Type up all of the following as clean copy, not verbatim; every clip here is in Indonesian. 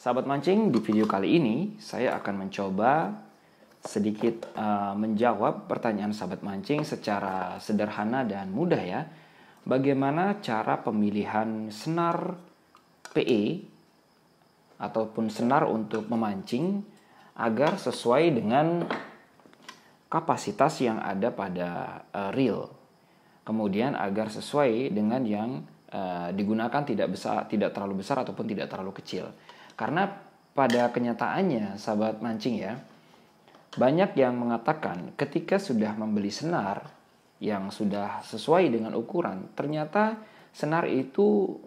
Sahabat mancing, di video kali ini saya akan mencoba sedikit menjawab pertanyaan sahabat mancing secara sederhana dan mudah ya. Bagaimana cara pemilihan senar PE ataupun senar untuk memancing agar sesuai dengan kapasitas yang ada pada reel. Kemudian agar sesuai dengan yang digunakan tidak terlalu besar ataupun tidak terlalu kecil. Karena pada kenyataannya sahabat mancing ya, banyak yang mengatakan ketika sudah membeli senar yang sudah sesuai dengan ukuran, ternyata senar itu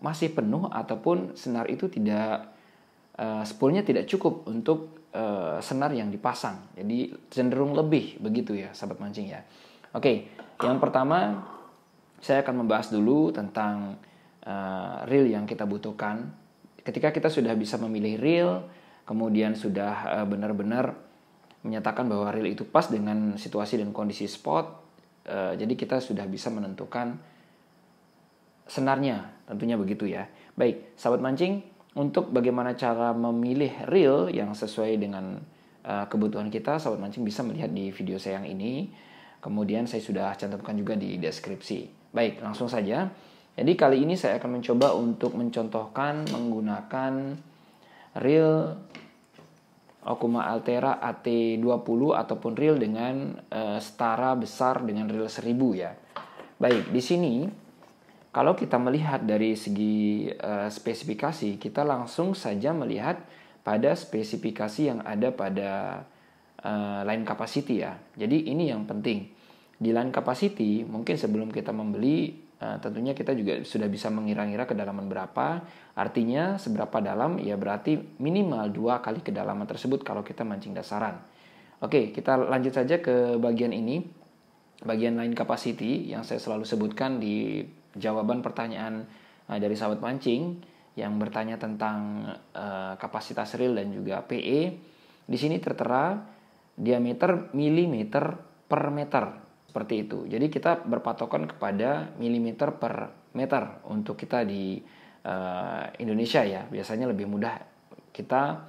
masih penuh ataupun senar itu tidak spoolnya tidak cukup untuk senar yang dipasang. Jadi cenderung lebih begitu ya sahabat mancing ya. Oke, yang pertama saya akan membahas dulu tentang reel yang kita butuhkan. Ketika kita sudah bisa memilih reel, kemudian sudah benar-benar menyatakan bahwa reel itu pas dengan situasi dan kondisi spot, jadi kita sudah bisa menentukan senarnya, tentunya begitu ya. Baik, sahabat mancing, untuk bagaimana cara memilih reel yang sesuai dengan kebutuhan kita, sahabat mancing bisa melihat di video saya yang ini. Kemudian saya sudah cantumkan juga di deskripsi. Baik, langsung saja. Jadi kali ini saya akan mencoba untuk mencontohkan menggunakan reel Okuma Altera AT20 ataupun reel dengan setara besar dengan reel 1000 ya. Baik, di sini kalau kita melihat dari segi spesifikasi, kita langsung saja melihat pada spesifikasi yang ada pada line capacity ya. Jadi ini yang penting. Di line capacity mungkin sebelum kita membeli tentunya kita juga sudah bisa mengira-ngira kedalaman berapa. Artinya seberapa dalam ya berarti minimal 2 kali kedalaman tersebut kalau kita mancing dasaran. Oke, kita lanjut saja ke bagian ini. Bagian line capacity yang saya selalu sebutkan di jawaban pertanyaan dari sahabat mancing yang bertanya tentang kapasitas reel dan juga PE. Di sini tertera diameter milimeter per meter. Seperti itu. Jadi kita berpatokan kepada milimeter per meter untuk kita di Indonesia ya. Biasanya lebih mudah kita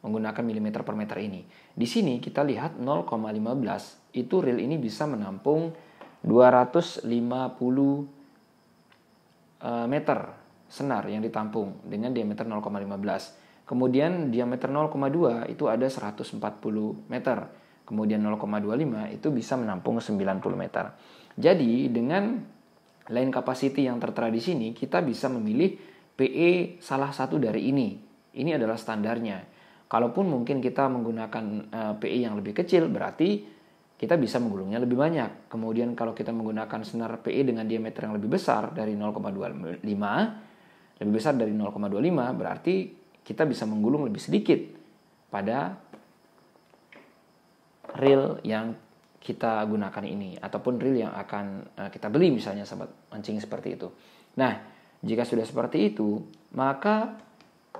menggunakan milimeter per meter ini. Di sini kita lihat 0,15 itu reel ini bisa menampung 250 meter senar yang ditampung dengan diameter 0,15. Kemudian diameter 0,2 itu ada 140 meter. Kemudian 0,25 itu bisa menampung 90 meter. Jadi dengan line capacity yang tertera di sini kita bisa memilih PE salah satu dari ini. Ini adalah standarnya. Kalaupun mungkin kita menggunakan PE yang lebih kecil berarti kita bisa menggulungnya lebih banyak. Kemudian kalau kita menggunakan senar PE dengan diameter yang lebih besar dari 0,25, lebih besar dari 0,25 berarti kita bisa menggulung lebih sedikit pada reel yang kita gunakan ini ataupun reel yang akan kita beli misalnya sahabat mancing seperti itu. Nah, jika sudah seperti itu, maka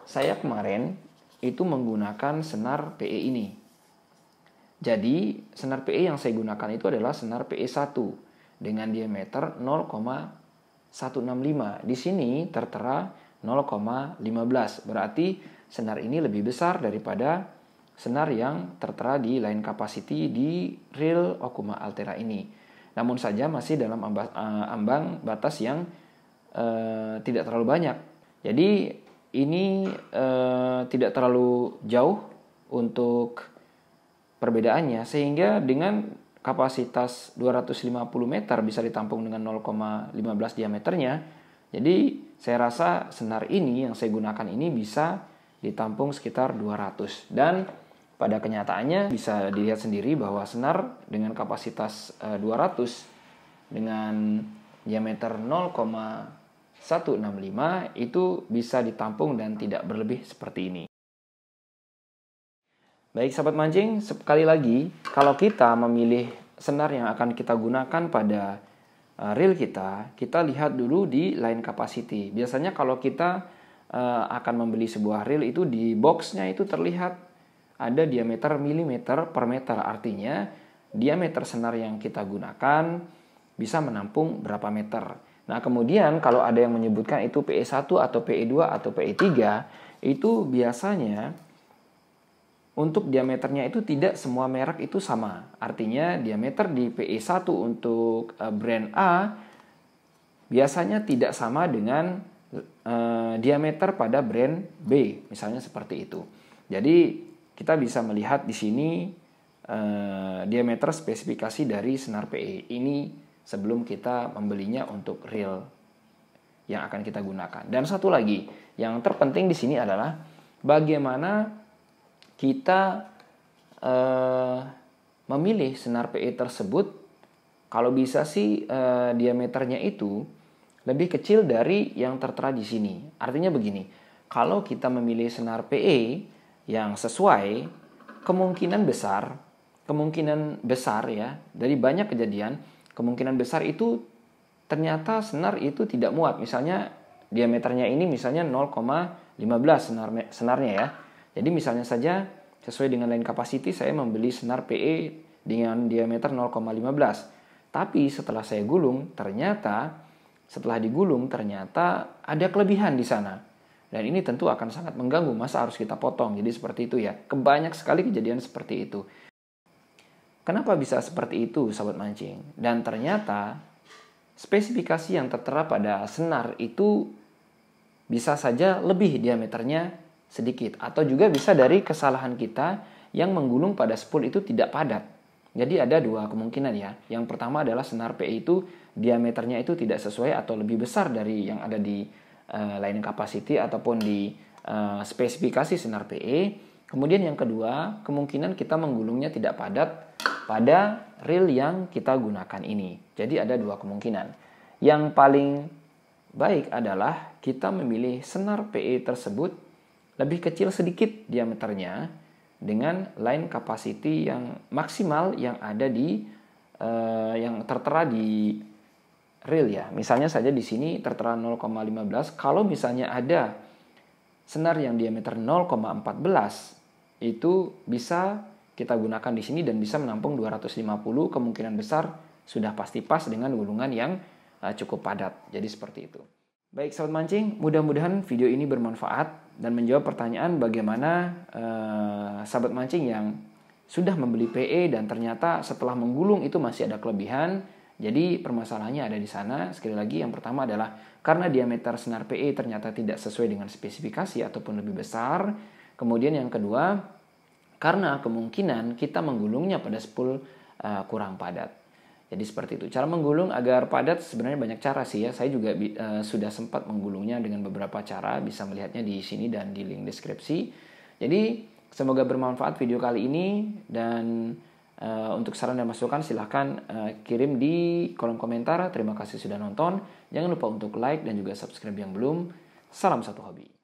saya kemarin itu menggunakan senar PE ini. Jadi, senar PE yang saya gunakan itu adalah senar PE1 dengan diameter 0,165. Di sini tertera 0,15. Berarti senar ini lebih besar daripada senar yang tertera di line capacity di reel Okuma Altera ini. Namun saja masih dalam ambang batas yang tidak terlalu banyak. Jadi ini tidak terlalu jauh untuk perbedaannya. Sehingga dengan kapasitas 250 meter bisa ditampung dengan 0,15 diameternya. Jadi saya rasa senar ini yang saya gunakan ini bisa ditampung sekitar 200. Dan pada kenyataannya bisa dilihat sendiri bahwa senar dengan kapasitas 200 dengan diameter 0,165 itu bisa ditampung dan tidak berlebih seperti ini. Baik sahabat mancing, sekali lagi kalau kita memilih senar yang akan kita gunakan pada reel kita lihat dulu di line capacity. Biasanya kalau kita akan membeli sebuah reel itu di boxnya itu terlihat ada diameter milimeter per meter. Artinya diameter senar yang kita gunakan bisa menampung berapa meter. Nah kemudian kalau ada yang menyebutkan itu PE1 atau PE2 atau PE3, itu biasanya untuk diameternya itu tidak semua merek itu sama. Artinya diameter di PE1 untuk brand A biasanya tidak sama dengan diameter pada brand B, misalnya seperti itu. Jadi kita bisa melihat di sini diameter spesifikasi dari senar PE ini sebelum kita membelinya untuk reel yang akan kita gunakan. Dan satu lagi yang terpenting di sini adalah bagaimana kita memilih senar PE tersebut. Kalau bisa sih diameternya itu lebih kecil dari yang tertera di sini. Artinya begini, kalau kita memilih senar PE yang sesuai, kemungkinan besar ya, dari banyak kejadian, kemungkinan besar itu ternyata senar itu tidak muat. Misalnya diameternya ini misalnya 0,15 senarnya ya. Jadi misalnya saja sesuai dengan line capacity saya membeli senar PE dengan diameter 0,15. Tapi setelah saya gulung, setelah digulung ternyata ada kelebihan di sana. Dan ini tentu akan sangat mengganggu, masa harus kita potong. Jadi seperti itu ya. Banyak sekali kejadian seperti itu. Kenapa bisa seperti itu, sahabat mancing? Dan ternyata spesifikasi yang tertera pada senar itu bisa saja lebih diameternya sedikit. Atau juga bisa dari kesalahan kita yang menggulung pada spool itu tidak padat. Jadi ada dua kemungkinan ya. Yang pertama adalah senar PE itu diameternya itu tidak sesuai atau lebih besar dari yang ada di line capacity ataupun di spesifikasi senar PE. Kemudian yang kedua, kemungkinan kita menggulungnya tidak padat pada reel yang kita gunakan ini. Jadi ada dua kemungkinan. Yang paling baik adalah kita memilih senar PE tersebut lebih kecil sedikit diameternya dengan line capacity yang maksimal yang ada di yang tertera di reel ya. Misalnya saja di sini tertera 0,15. Kalau misalnya ada senar yang diameter 0,14 itu bisa kita gunakan di sini dan bisa menampung 250, kemungkinan besar sudah pasti pas dengan gulungan yang cukup padat. Jadi seperti itu. Baik sahabat mancing, mudah-mudahan video ini bermanfaat dan menjawab pertanyaan bagaimana sahabat mancing yang sudah membeli PE dan ternyata setelah menggulung itu masih ada kelebihan. Jadi permasalahannya ada di sana. Sekali lagi, yang pertama adalah karena diameter senar PE ternyata tidak sesuai dengan spesifikasi ataupun lebih besar. Kemudian yang kedua, karena kemungkinan kita menggulungnya pada spool kurang padat. Jadi seperti itu. Cara menggulung agar padat sebenarnya banyak cara sih ya. Saya juga sudah sempat menggulungnya dengan beberapa cara. Bisa melihatnya di sini dan di link deskripsi. Jadi semoga bermanfaat video kali ini. Dan untuk saran dan masukan silahkan kirim di kolom komentar. Terima kasih sudah nonton. Jangan lupa untuk like dan juga subscribe yang belum. Salam satu hobi.